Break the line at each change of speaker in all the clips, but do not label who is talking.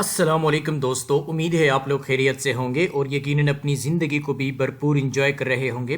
السلام علیکم دوستو، امید ہے آپ لوگ خیریت سے ہوں گے اور یقیناً اپنی زندگی کو بھی بھرپور انجوائے کر رہے ہوں گے۔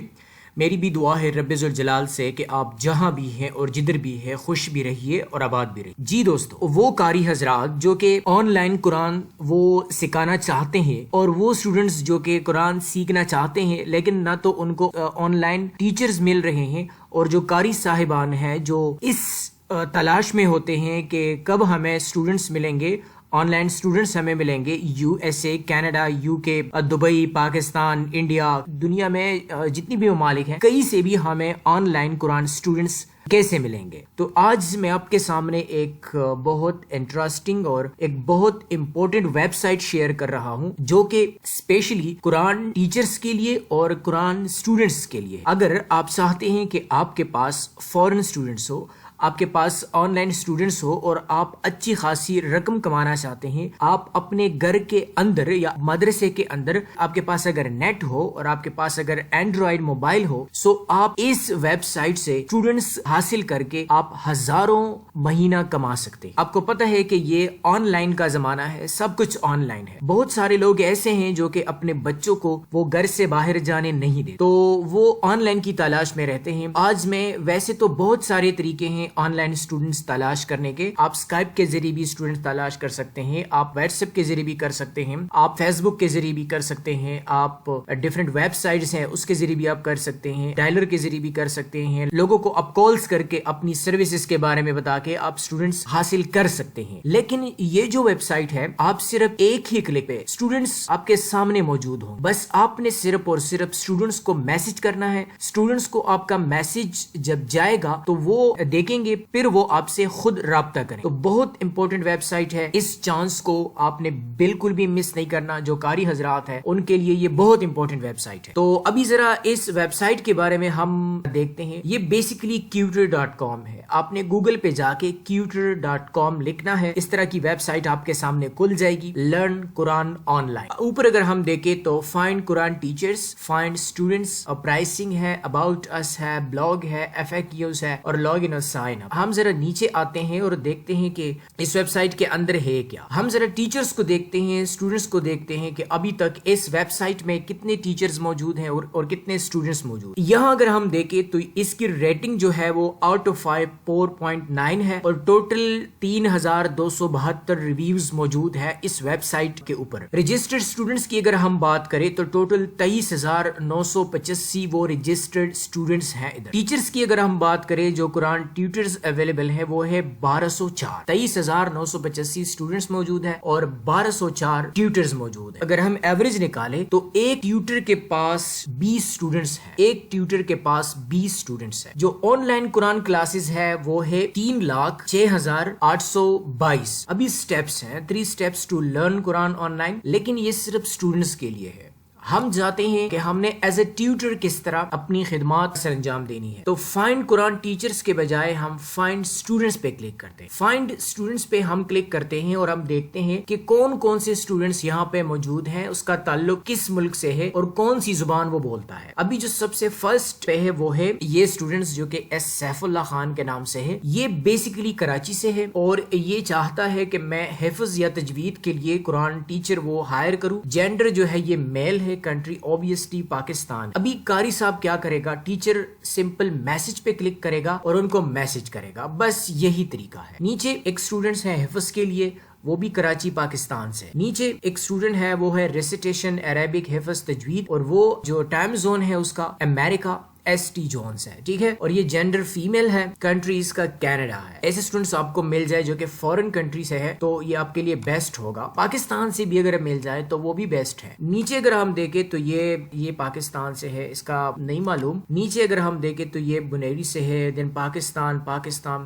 میری بھی دعا ہے رب ذوالجلال سے کہ آپ جہاں بھی ہیں اور جدھر بھی ہیں خوش بھی رہیے اور آباد بھی رہیے۔ جی دوستو، وہ قاری حضرات جو کہ آن لائن قرآن وہ سکھانا چاہتے ہیں اور وہ اسٹوڈنٹس جو کہ قرآن سیکھنا چاہتے ہیں لیکن نہ تو ان کو آن لائن ٹیچرز مل رہے ہیں، اور جو قاری صاحبان ہیں جو اس تلاش میں ہوتے ہیں کہ کب ہمیں اسٹوڈنٹس ملیں گے، آن لائن اسٹوڈنٹس ہمیں ملیں گے U S A, Canada, you کے، دبئی، پاکستان، انڈیا، دنیا میں جتنی بھی ممالک ہیں کئی سے بھی ہمیں آن لائن قرآن اسٹوڈنٹس کیسے ملیں گے۔ تو آج میں آپ کے سامنے ایک بہت انٹرسٹنگ اور ایک بہت امپورٹنٹ ویب سائٹ شیئر کر رہا ہوں جو کہ اسپیشلی قرآن ٹیچرز کے لیے اور قرآن اسٹوڈنٹس کے لیے۔ اگر آپ چاہتے ہیں کہ آپ کے پاس فورن اسٹوڈنٹس ہو، آپ کے پاس آن لائن اسٹوڈنٹس ہو اور آپ اچھی خاصی رقم کمانا چاہتے ہیں، آپ اپنے گھر کے اندر یا مدرسے کے اندر آپ کے پاس اگر نیٹ ہو اور آپ کے پاس اگر اینڈرائیڈ موبائل ہو، سو آپ اس ویب سائٹ سے اسٹوڈنٹس حاصل کر کے آپ ہزاروں مہینہ کما سکتے ہیں۔ آپ کو پتہ ہے کہ یہ آن لائن کا زمانہ ہے، سب کچھ آن لائن ہے۔ بہت سارے لوگ ایسے ہیں جو کہ اپنے بچوں کو وہ گھر سے باہر جانے نہیں دیتے، تو وہ آن لائن کی تلاش میں رہتے ہیں۔ آج میں ویسے تو بہت سارے طریقے ہیں آن لائن اسٹوڈنٹس تلاش کرنے کے۔ آپ سکائپ کے ذریعے بھی اسٹوڈنٹس تلاش کر سکتے ہیں، آپ واٹس ایپ کے ذریعے بھی کر سکتے ہیں، آپ فیس بک کے ذریعے بھی کر سکتے ہیں، آپ ڈفرینٹ ویب سائٹس ہیں اس کے ذریعے بھی آپ کر سکتے ہیں، ڈائلر کے ذریعے بھی کر سکتے ہیں۔ لوگوں کو آپ کالز کر کے اپنی سروسز کے بارے میں بتا کے آپ اسٹوڈنٹس حاصل کر سکتے ہیں۔ لیکن یہ جو ویب سائٹ ہے، آپ صرف ایک ہی کلک پہ اسٹوڈنٹس آپ کے سامنے موجود ہوں، بس آپ نے صرف اور صرف اسٹوڈنٹس کو میسج کرنا ہے۔ اسٹوڈنٹس کو آپ کا میسج جب جائے گا تو وہ دیکھیں گے، پھر وہ آپ سے خود رابطہ کریں۔ تو بہت امپورٹنٹ ویب سائٹ ہے، اس چانس کو آپ نے بالکل بھی مس نہیں کرنا۔ جو قاری حضرات ہیں ان کے لیے یہ بہت امپورٹنٹ ویب سائٹ ہے۔ تو ابھی ذرا اس ویب سائٹ کے بارے میں ہم دیکھتے ہیں۔ یہ بیسیکلی tutor.com ہے۔ آپ نے گوگل پہ جا کے tutor.com لکھنا ہے، اس طرح کی ویب سائٹ آپ کے سامنے کھل جائے گی۔ لرن قرآن آن لائن، اوپر اگر ہم دیکھیں تو فائنڈ قرآن ٹیچرز، فائنڈ اسٹوڈنٹس، پرائسنگ ہے، اباؤٹ اس ہے، بلاگ ہے، FAQs ہے اور لاگ ان اور سائن اپ۔ ہم ذرا نیچے آتے ہیں اور دیکھتے ہیں کہ اس ویب سائٹ کے اندر ہے کیا۔ ہم ذرا ٹیچرز کو دیکھتے ہیں، اسٹوڈنٹس کو دیکھتے ہیں کہ ابھی تک اس ویب سائٹ میں کتنے ٹیچرز موجود ہیں اور کتنے اسٹوڈنٹس موجود ہیں۔ یہاں اگر ہم دیکھیں تو اس کی ریٹنگ جو ہے وہ آؤٹ آف 5 4.9 ہے اور ٹوٹل 3272 ریویوز موجود ہے اس ویب سائٹ کے اوپر۔ رجسٹرڈ اسٹوڈنٹس کی اگر ہم بات کریں تو ٹوٹل 23985 وہ رجسٹرڈ اسٹوڈنٹس ہیں ادھر۔ ٹیچرز کی اگر ہم بات کریں جو قرآن ٹیوٹرز اویلیبل ہے وہ ہے 1204، 23985 اسٹوڈنٹس موجود ہیں اور 1204 ٹیوٹرز موجود ہیں۔ اگر ہم ایوریج نکالیں تو ایک ٹیوٹر کے پاس 20 اسٹوڈنٹس ہیں، ایک ٹیوٹر کے پاس 20 اسٹوڈنٹس ہیں۔ جو آن لائن قرآن کلاسز ہے وہ ہے 3,06,822۔ ابھی سٹیپس ہیں، 3 steps to learn Quran on line, لیکن یہ صرف اسٹوڈنٹس کے لیے ہے۔ ہم جاتے ہیں کہ ہم نے ایز اے ٹیوٹر کس طرح اپنی خدمات سر انجام دینی ہے۔ تو فائنڈ قرآن ٹیچرز کے بجائے ہم فائنڈ اسٹوڈنٹس پہ کلک کرتے ہیں۔ فائنڈ اسٹوڈنٹس پہ ہم کلک کرتے ہیں اور ہم دیکھتے ہیں کہ کون کون سے اسٹوڈنٹس یہاں پہ موجود ہیں، اس کا تعلق کس ملک سے ہے اور کون سی زبان وہ بولتا ہے۔ ابھی جو سب سے فرسٹ پہ ہے وہ ہے یہ اسٹوڈنٹس جو کہ ایس سیف اللہ خان کے نام سے ہے۔ یہ بیسیکلی کراچی سے ہے اور یہ چاہتا ہے کہ میں حفظ یا تجوید کے لیے قرآن ٹیچر وہ ہائر کروں۔ جینڈر جو ہے یہ میل ہے، کنٹری اوبیسلی پاکستان۔ ابھی قاری صاحب کیا کرے گا، ٹیچر سمپل میسج پہ کلک کرے گا اور ان کو میسج کرے گا، بس یہی طریقہ ہے۔ نیچے ایک اسٹوڈنٹس ہے حفظ کے لیے، وہ بھی کراچی پاکستان سے۔ نیچے ایک اسٹوڈنٹ ہے وہ ہے ریسیٹیشن عربک حفظ تجوید، اور وہ جو ٹائم زون ہے اس کا امریکہ ST جونز ہے، ٹھیک ہے، اور یہ جینڈر فیمیل ہے، کنٹری اس کا کینیڈا ہے۔ ایسے اسٹوڈنٹس آپ کو مل جائے جو کہ فورن کنٹری سے ہے تو یہ آپ کے لیے بیسٹ ہوگا۔ پاکستان سے بھی اگر مل جائے تو وہ بھی بیسٹ ہے۔ نیچے اگر ہم دیکھیں تو یہ پاکستان سے ہے، اس کا نہیں معلوم۔ نیچے اگر ہم دیکھیں تو یہ بنیری سے ہے، دین پاکستان۔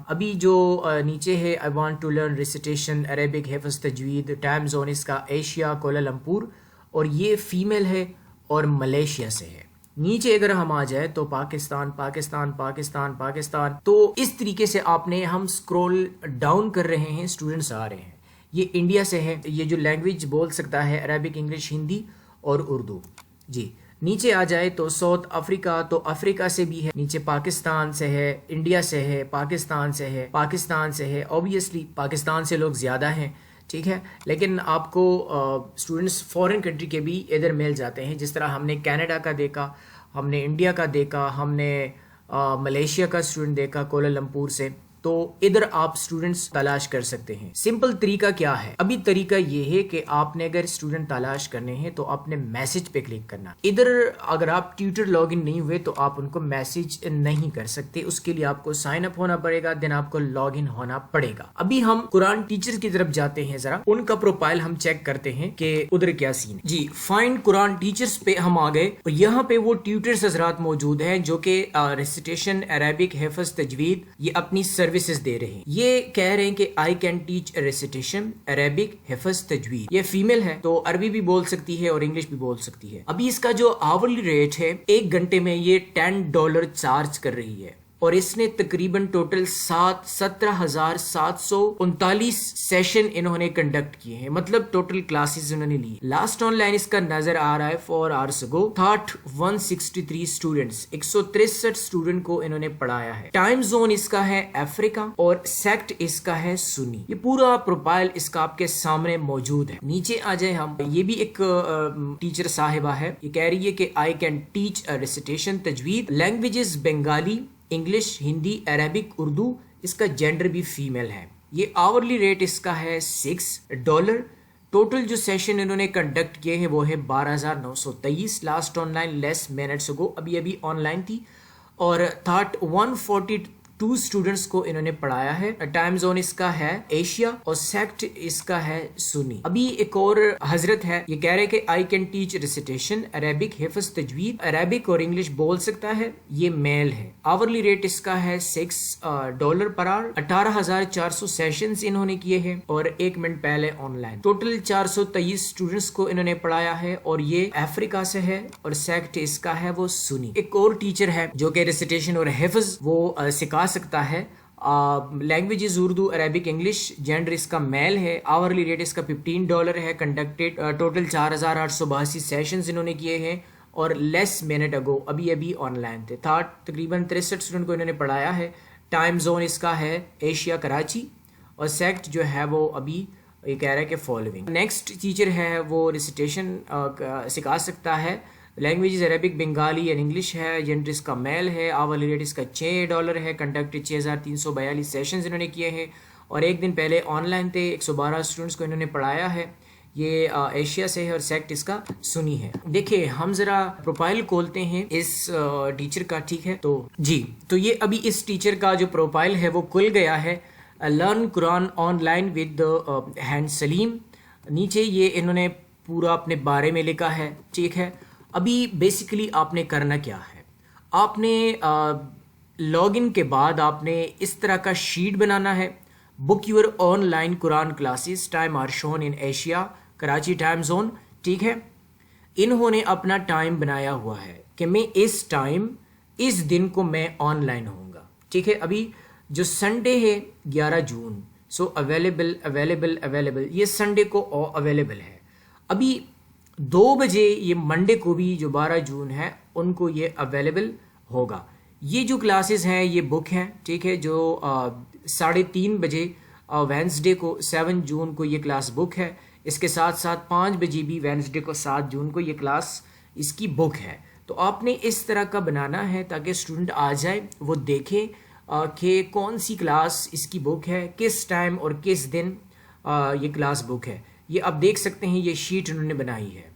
ابھی جو نیچے ہے I want to learn recitation Arabic حفظ تجوید، ٹائم زون اس کا ایشیا کوالالمپور، اور یہ فیمیل ہے اور ملیشیا سے ہے۔ نیچے اگر ہم آ جائے تو پاکستان، تو اس طریقے سے ہم سکرول ڈاؤن کر رہے ہیں، اسٹوڈنٹس آ رہے ہیں۔ یہ انڈیا سے ہے، یہ جو لینگویج بول سکتا ہے عربک، انگلش، ہندی اور اردو۔ جی نیچے آ جائے تو ساؤتھ افریقہ، تو افریقہ سے بھی ہے۔ نیچے پاکستان سے ہے، انڈیا سے ہے، پاکستان سے ہے، اوبیسلی پاکستان سے لوگ زیادہ ہیں۔ ٹھیک ہے. لیکن آپ کو اسٹوڈنٹس فورن کنٹری کے بھی ادھر مل جاتے ہیں، جس طرح ہم نے کینیڈا کا دیکھا، ہم نے انڈیا کا دیکھا، ہم نے ملیشیا کا اسٹوڈنٹ دیکھا کوالالمپور سے. تو ادھر آپ اسٹوڈنٹس تلاش کر سکتے ہیں. سمپل طریقہ کیا ہے؟ ابھی طریقہ یہ ہے کہ آپ نے اگر اسٹوڈنٹ تلاش کرنے ہیں تو آپ نے میسج پہ کلک کرنا. ادھر اگر آپ ٹیوٹر لاگ ان نہیں ہوئے تو آپ ان کو میسج نہیں کر سکتے. اس کے لیے آپ کو سائن اپ ہونا پڑے گا، دین آپ کو لاگ ان ہونا پڑے گا. ابھی ہم قرآن ٹیچر کی طرف جاتے ہیں، ذرا ان کا پروفائل ہم چیک کرتے ہیں کہ ادھر کیا سین ہے. جی، فائنڈ قرآن ٹیچرز پہ ہم آ گئے اور یہاں پہ وہ ٹیوٹرز حضرات موجود ہیں جو کہ ریسیٹیشن، عربک، حفظ، تجوید یہ اپنی سروسز دے رہے ہیں. یہ کہہ رہے ہیں کہ I can teach recitation, Arabic, حفظ، تجوید. یہ فیمیل ہے تو عربی بھی بول سکتی ہے اور انگلش بھی بول سکتی ہے. ابھی اس کا جو آورلی ریٹ ہے، ایک گھنٹے میں یہ $10 چارج کر رہی ہے اور اس نے تقریباً ٹوٹل 17,739 سیشن انہوں نے کنڈکٹ کیے ہیں، مطلب ٹوٹل کلاسز انہوں نے لی. لاسٹ آن لائن اس کا نظر آ رہا ہے 4 hours ago 163 اسٹوڈنٹس، 163 اسٹوڈنٹ کو انہوں نے پڑھایا ہے. ٹائم زون اس کا ہے افریقہ اور سیکٹ اس کا ہے سنی. یہ پورا پروفائل اس کا آپ کے سامنے موجود ہے. نیچے آ جائے ہم، یہ بھی ایک ٹیچر صاحبہ ہے. یہ کہہ رہی ہے کہ آئی کین ٹیچ ریسیٹیشن، تجوید، languages Bengali, English, Hindi, Arabic, Urdu. اس کا جینڈر بھی فیمیل ہے. یہ آورلی ریٹ اس کا ہے $6. ٹوٹل جو سیشن انہوں نے کنڈکٹ کیے ہیں وہ ہے 12,923. Last on line less minutes اگو، ابھی آن لائن تھی. اور 142 اسٹوڈنٹس کو انہوں نے پڑھایا ہے. ٹائم زون اس کا ہے ایشیا اور سیکٹ اس کا ہے سنی. ابھی ایک اور حضرت ہے، یہ کہہ رہے کہ I can teach recitation, Arabic, حفظ، تجوید، عربک اور انگلش بول سکتا ہے. یہ میل ہے. آورلی ریٹ اس کا ہے $6 پر آور. 18,400 سیشنز انہوں نے کیے ہیں اور 1 منٹ پہلے آن لائن. ٹوٹل 423 اسٹوڈنٹس کو انہوں نے پڑھایا ہے اور یہ افریقہ سے ہے اور سیکٹ اس کا ہے وہ سنی. ایک اور ٹیچر ہے جو کہ ریسیٹیشن اور حفظ وہ سکھا سکتا ہے. Languages Urdu, Arabic, English. Gender اس کا میل ہے. آورلی ریٹ اس کا $15 ہے. کنڈکٹیڈ ٹوٹل 4,882 سیشنز انہوں نے کیے ہیں اور لیس منٹ اگو ابھی آن لائن تھے. تقریباً 63 اسٹوڈنٹ کو انہوں نے پڑھایا ہے. ٹائم زون اس کا ہے ایشیا، کراچی. اور سیکٹ جو ہے وہ ابھی یہ کہہ رہا ہے کہ فالوئنگ. نیکسٹ ٹیچر ہے وہ ریسیٹیشن سکھا سکتا ہے. Languages Arabic, Bengali and English ہے. جینڈر اس کا میل ہے. آورلی ریٹ اس کا $6 ہے. کنڈکٹڈ 6,342 سیشنز انہوں نے کیے ہیں اور 1 دن پہلے آن لائن تھے. 112 اسٹوڈنٹس کو انہوں نے پڑھایا ہے. یہ ایشیا سے ہے اور سیکٹ اس کا سنی ہے. دیکھیں ہم ذرا پروفائل کھولتے ہیں اس ٹیچر کا. ٹھیک ہے تو جی، تو یہ ابھی اس ٹیچر کا جو پروفائل ہے وہ کھل گیا ہے. Learn Quran online with ہینڈ سلیم. نیچے یہ انہوں نے پورا اپنے بارے میں لکھا ہے. ٹھیک ہے، ابھی بیسیکلی آپ نے کرنا کیا ہے، آپ نے لاگ ان کے بعد آپ نے اس طرح کا شیٹ بنانا ہے. Book your online Quran classes, time are shown in Asia, Karachi time zone. ٹھیک ہے، انہوں نے اپنا ٹائم بنایا ہوا ہے کہ میں اس ٹائم اس دن کو میں آن لائن ہوں گا. ٹھیک ہے، ابھی جو سنڈے ہے 11 جون، سو اویلیبل یہ سنڈے کو اویلیبل ہے. ابھی 2 بجے یہ منڈے کو بھی جو 12 جون ہے ان کو یہ اویلیبل ہوگا. یہ جو کلاسز ہیں یہ بک ہیں. ٹھیک ہے، جو 3:30 بجے وینسڈے کو 7 جون کو یہ کلاس بک ہے. اس کے ساتھ 5 بجے بھی وینسڈے کو 7 جون کو یہ کلاس اس کی بک ہے. تو آپ نے اس طرح کا بنانا ہے تاکہ اسٹوڈنٹ آ جائے، وہ دیکھیں کہ کون سی کلاس اس کی بک ہے، کس ٹائم اور کس دن یہ کلاس بک ہے. یہ آپ دیکھ سکتے ہیں، یہ شیٹ انہوں نے بنائی ہے.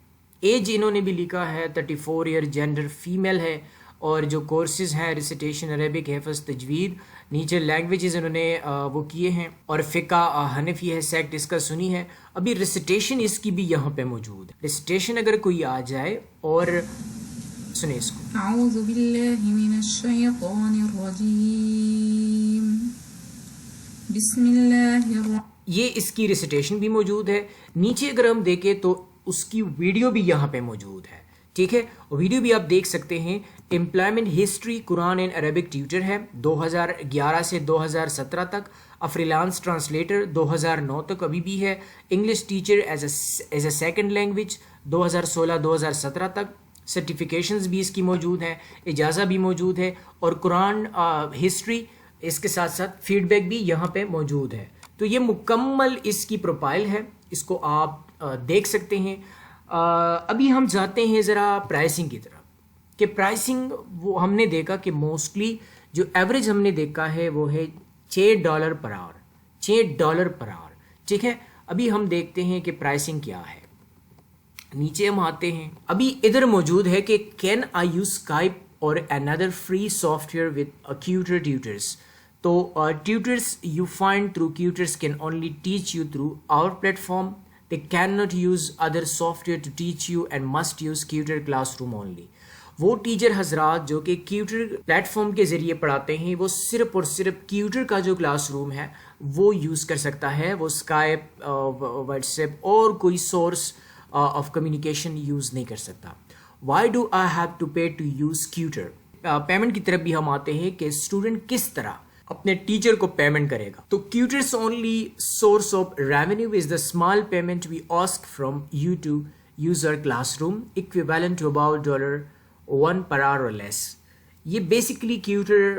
ایج انہوں نے بھی لکھا ہے 34 ایئر. جینڈر فیمیل ہے. اور جو کورسز ہیں ریسیٹیشن، عربک، حفظ، تجوید. نیچے لینگویجز انہوں نے وہ کیے ہیں اور فقہ حنفی ہے. سیکٹ اس کا سنی ہے. ابھی ریسیٹیشن اس کی بھی یہاں پہ موجود ہے. ریسیٹیشن اگر کوئی آ جائے اور سنیں اس کو،
اعوذ باللہ من الشیطان الرجیم، بسم اللہ الرحمن.
یہ اس کی ریسیٹیشن بھی موجود ہے. نیچے اگر ہم دیکھیں تو اس کی ویڈیو بھی یہاں پہ موجود ہے. ٹھیک ہے، ویڈیو بھی آپ دیکھ سکتے ہیں. Employment history Quran and Arabic tutor ہے 2011 سے 2017 تک. فریلانس ٹرانسلیٹر 2009 تک ابھی بھی ہے. English teacher as a second language 2016-2017 تک. سرٹیفیکیشنز بھی اس کی موجود ہیں، اجازہ بھی موجود ہے اور قرآن ہسٹری اس کے ساتھ ساتھ فیڈ بیک بھی یہاں پہ موجود ہے. تو یہ مکمل اس کی پروفائل ہے، اس کو آپ دیکھ سکتے ہیں۔ ابھی ہم جاتے ہیں ذرا پرائسنگ کی طرف کہ پرائسنگ وہ ہم نے دیکھا کہ موسٹلی جو ایوریج ہم نے دیکھا ہے وہ ہے $6 پر آور، $6 پر آور، ٹھیک ہے۔ ابھی ہم دیکھتے ہیں کہ پرائسنگ کیا ہے، نیچے ہم آتے ہیں۔ ابھی ادھر موجود ہے کہ can I use Skype or other free software with Qutor tutors. تو tutors you find through Qutors can only teach you through our platform, they can not use other software to teach you and must use Qutor classroom only. وہ teacher حضرات جو کہ کیوٹر plate form کے ذریعے پڑھاتے ہیں وہ صرف اور صرف کیوٹر کا جو کلاس روم ہے وہ یوز کر سکتا ہے، وہ اسکائپ، واٹس ایپ اور کوئی سورس آف کمیونیکیشن یوز نہیں کر سکتا۔ Why do I have to pay to use Qutor? Payment کی طرف بھی ہم آتے ہیں کہ اسٹوڈنٹ کس طرح اپنے ٹیچر کو پیمنٹ کرے گا۔ تو Qutor's only source of revenue is the small payment we ask from you to use our classroom equivalent to about $1 per hour or less۔ یہ بیسکلی کیوٹر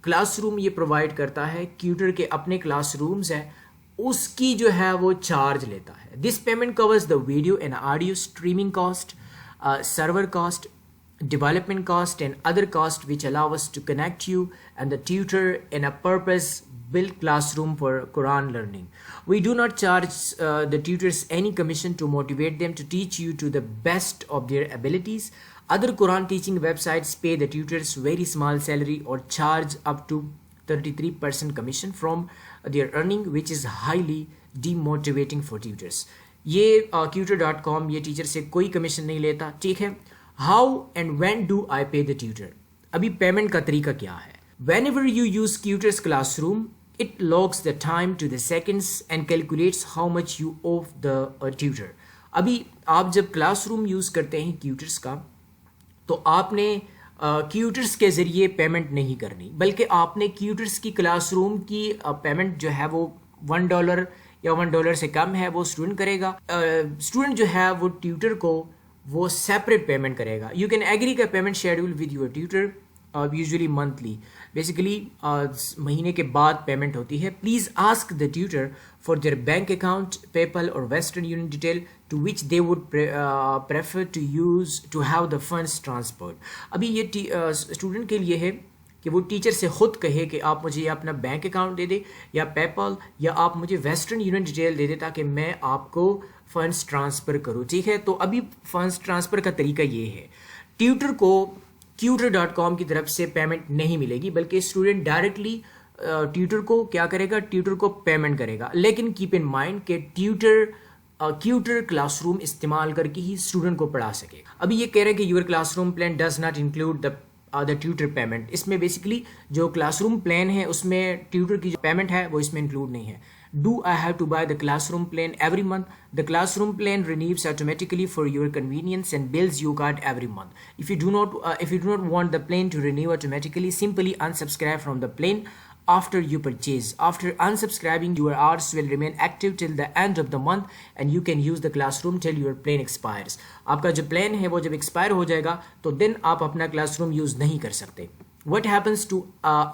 کلاس روم یہ provide کرتا ہے، کیوٹر کے اپنے class rooms ہیں اس کی جو ہے وہ چارج لیتا ہے۔ This payment covers the video and audio streaming cost, server cost, development cost and other cost which allow us to connect you and the tutor in a purpose built classroom for Quran learning. We do not charge the tutors any commission to motivate them to teach you to the best of their abilities. Other Quran teaching websites pay the tutors very small salary or charge up to 33% commission from their earning, which is highly demotivating for tutors. یہ tutor.com یہ teacher سے کوئی commission نہیں لیتا، ٹھیک ہے۔ How and when do I pay the tutor؟ ابھی payment کا طریقہ کیا ہے؟ Whenever you use Tutor's classroom, it logs the time to the seconds and calculates how much you owe the tutor۔ ابھی آپ جب کلاس روم یوز کرتے ہیں کیوٹرس کا تو آپ نے کیوٹرس کے ذریعے پیمنٹ نہیں کرنی، بلکہ آپ نے کیوٹرس کی کلاس روم کی پیمنٹ جو ہے وہ $1 یا $1 سے کم ہے وہ اسٹوڈنٹ کرے گا۔ اسٹوڈنٹ جو ہے وہ ٹیوٹر کو وہ سیپریٹ پیمنٹ کرے گا۔ You can agree a payment schedule with your tutor, usually monthly, basically مہینے کے بعد پیمنٹ ہوتی ہے۔ Please ask the tutor for their bank account, PayPal or Western Union detail to which they would prefer to use to have the funds transferred. ابھی یہ student کے لیے ہے کہ وہ ٹیچر سے خود کہے کہ آپ مجھے یہ اپنا بینک اکاؤنٹ دے دے یا پے پل یا آپ مجھے ویسٹرن یونین ڈیٹیل دے دے تاکہ میں آپ کو فنڈس ٹرانسفر کروں، ٹھیک ہے۔ تو ابھی فنڈس ٹرانسفر کا طریقہ یہ ہے، ٹیوٹر کو tutor.com کی طرف سے پیمنٹ نہیں ملے گی، بلکہ اسٹوڈنٹ ڈائریکٹلی ٹیوٹر کو کیا کرے گا، ٹیوٹر کو پیمنٹ کرے گا۔ لیکن کیپ ان مائنڈ کہ کیوٹر کلاس روم استعمال کر کے ہی اسٹوڈنٹ کو پڑھا سکے گا۔ ابھی یہ کہہ رہے ہیں کہ your classroom plan does not include the tutor payment. اس میں بیسکلی جو کلاس روم پلان ہے اس میں ٹیوٹر کی جو پیمنٹ ہے وہ اس میں انکلوڈ نہیں ہے۔ Do I have to buy the classroom plan every month? The classroom plan renews automatically for your convenience and bills you card every month. If you do not want the plan to renew automatically, simply unsubscribe from the plan after you purchase. After unsubscribing, your hours will remain active till the end of the month and you can use the classroom till your plan expires. آپ کا جو plan ہے وہ جب expire ہو جائے گا تو دن آپ اپنا کلاس روم یوز نہیں کر سکتے۔ What happens to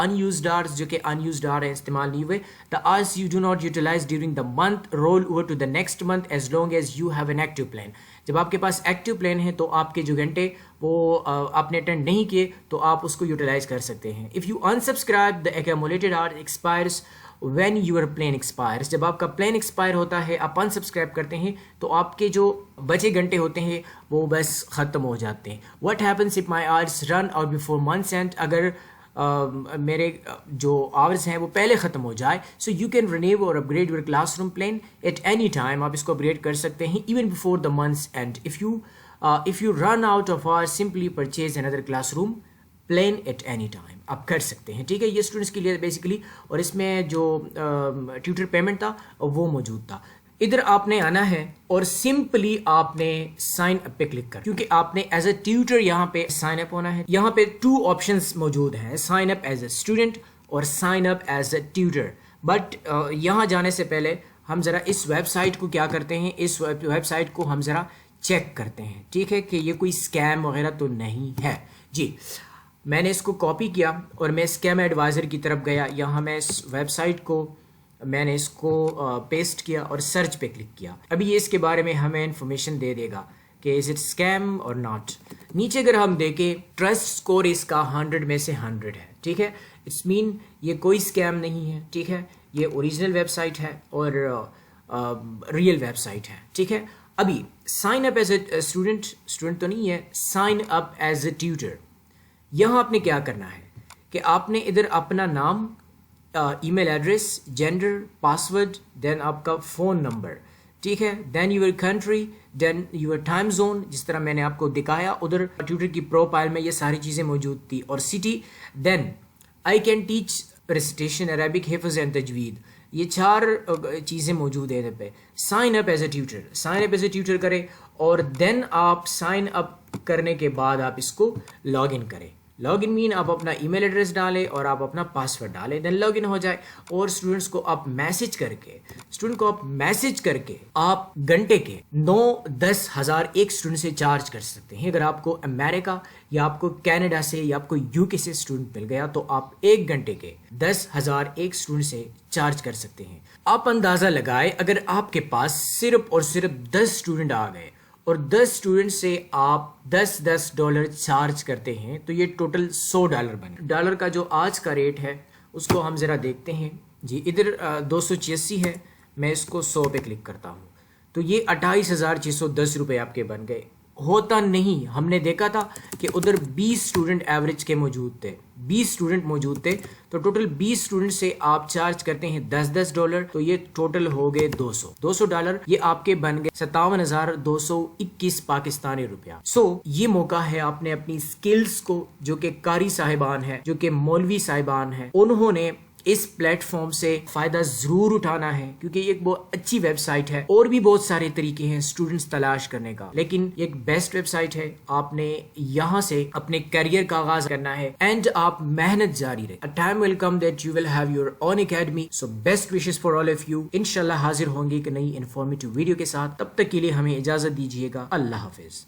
unused hours جو کہ unused hour استعمال نہیں ہوئے؟ The hours you do not utilize during the month roll over to the next month as long as you have an active plan۔ جب آپ کے پاس ایکٹیو پلان ہے تو آپ کے جو گھنٹے وہ آپ نے اٹینڈ نہیں کیے تو آپ اس کو یوٹیلائز کر سکتے ہیں۔ If you unsubscribe, the accumulated hour expires when your plan expires۔ جب آپ کا پلان ایکسپائر ہوتا ہے آپ unsubscribe کرتے ہیں تو آپ کے جو بچے گھنٹے ہوتے ہیں وہ بس ختم ہو جاتے ہیں۔ What happens if my hours run out before month's end؟ اگر میرے جو آورز ہیں وہ پہلے ختم ہو جائے، سو یو کین رینیو اور upgrade your classroom plan at any time. آپ اس کو اپگریڈ کر سکتے ہیں even before the months end. if you run out of hours simply purchase another classroom plan at any time۔ آپ کر سکتے ہیں، ٹھیک ہے۔ یہ اسٹوڈنٹس کے لیے بیسیکلی، اور اس میں جو ٹیوٹر پیمنٹ تھا وہ موجود تھا۔ ادھر آپ نے آنا ہے اور سمپلی آپ نے سائن اپ پہ کلک کر، کیونکہ آپ نے ایز اے ٹیوٹر یہاں پہ سائن اپ ہونا ہے۔ یہاں پہ 2 آپشنس موجود ہیں، sign up as a student or sign up as a tutor. But یہاں جانے سے پہلے ہم ذرا اس ویب سائٹ کو کیا کرتے ہیں، اس ویب سائٹ کو ہم ذرا چیک کرتے ہیں، ٹھیک ہے، کہ یہ کوئی اسکیم وغیرہ تو نہیں ہے۔ جی میں نے اس کو کاپی کیا اور میں اسکیم ایڈوائزر کی طرف گیا، یہاں میں اس ویب سائٹ کو میں نے اس کو پیسٹ کیا اور سرچ پہ کلک کیا. ابھی یہ اس کے بارے میں ہمیں انفارمیشن دے دے گا کہ از اٹ اسکیم اور ناٹ. نیچے اگر ہم دیکھیں ٹرسٹ سکور اس کا 100 میں سے 100 ہے. ٹھیک ہے, اٹس مین یہ کوئی اسکیم نہیں ہے. ٹھیک ہے, یہ اوریجنل ویب سائٹ ہے اور ریئل ویب سائٹ ہے. ٹھیک ہے, ابھی sign up as a student تو نہیں ہے, sign up as a tutor. یہاں آپ نے کیا کرنا ہے کہ آپ نے ادھر اپنا نام, email address, gender, password, then آپ کا فون نمبر. ٹھیک ہے, then your country, then your time zone, جس طرح میں نے آپ کو دکھایا ادھر ٹیوٹر کی پروفائل میں یہ ساری چیزیں موجود تھی, اور city. Then I can teach recitation, Arabic, حفظ اینڈ تجوید. یہ 4 چیزیں موجود ہیں ادھر پہ. Sign up as a tutor, sign up as a tutor کرے, اور دین آپ سائن اپ کرنے کے بعد آپ اس کو لاگ ان کریں. لاگ ان مین آپ اپنا ای میل ایڈریس ڈالیں اور آپ اپنا پاسورڈ ڈالیں, دین لاگ ان ہو جائے. اور اسٹوڈنٹس کو آپ میسج کر کے آپ گھنٹے کے 9-10 ہزار ایک اسٹوڈنٹ سے چارج کر سکتے ہیں. اگر آپ کو امریکہ یا آپ کو کینیڈا سے یا آپ کو یو کے سے اسٹوڈنٹ مل گیا تو آپ 1 گھنٹے کے 10,000 ایک اسٹوڈنٹ سے چارج کر سکتے ہیں. آپ اندازہ لگائے اگر آپ کے پاس صرف اور صرف 10 اسٹوڈنٹ آ گئے اور 10 اسٹوڈنٹ سے آپ $10 چارج کرتے ہیں تو یہ ٹوٹل $100 بنے. ڈالر کا جو آج کا ریٹ ہے اس کو ہم ذرا دیکھتے ہیں. جی ادھر 286 ہے, میں اس کو 100 پہ کلک کرتا ہوں تو یہ 28,610 روپے آپ کے بن گئے. ہوتا نہیں, ہم نے دیکھا تھا کہ ادھر 20 اسٹوڈنٹ ایوریج کے موجود تھے, 20 اسٹوڈنٹ موجود تھے, تو ٹوٹل 20 اسٹوڈنٹ سے آپ چارج کرتے ہیں $10 تو یہ ٹوٹل ہو گئے $200. یہ آپ کے بن گئے 57,221 پاکستانی روپیہ. یہ موقع ہے آپ نے اپنی سکلز کو, جو کہ قاری صاحبان ہیں, جو کہ مولوی صاحبان ہیں, انہوں نے اس پلیٹ فارم سے فائدہ ضرور اٹھانا ہے, کیونکہ یہ ایک بہت اچھی ویب سائٹ ہے. اور بھی بہت سارے طریقے ہیں اسٹوڈنٹس تلاش کرنے کا, لیکن یہ ایک بیسٹ ویب سائٹ ہے. آپ نے یہاں سے اپنے کیریئر کا آغاز کرنا ہے اینڈ آپ محنت جاری رکھیں. A time will come that you will have your own academy. So best wishes for all of you. انشاءاللہ حاضر ہوں گے کہ نئی انفارمیٹیو ویڈیو کے ساتھ. تب تک کے لیے ہمیں اجازت دیجیے گا. اللہ حافظ.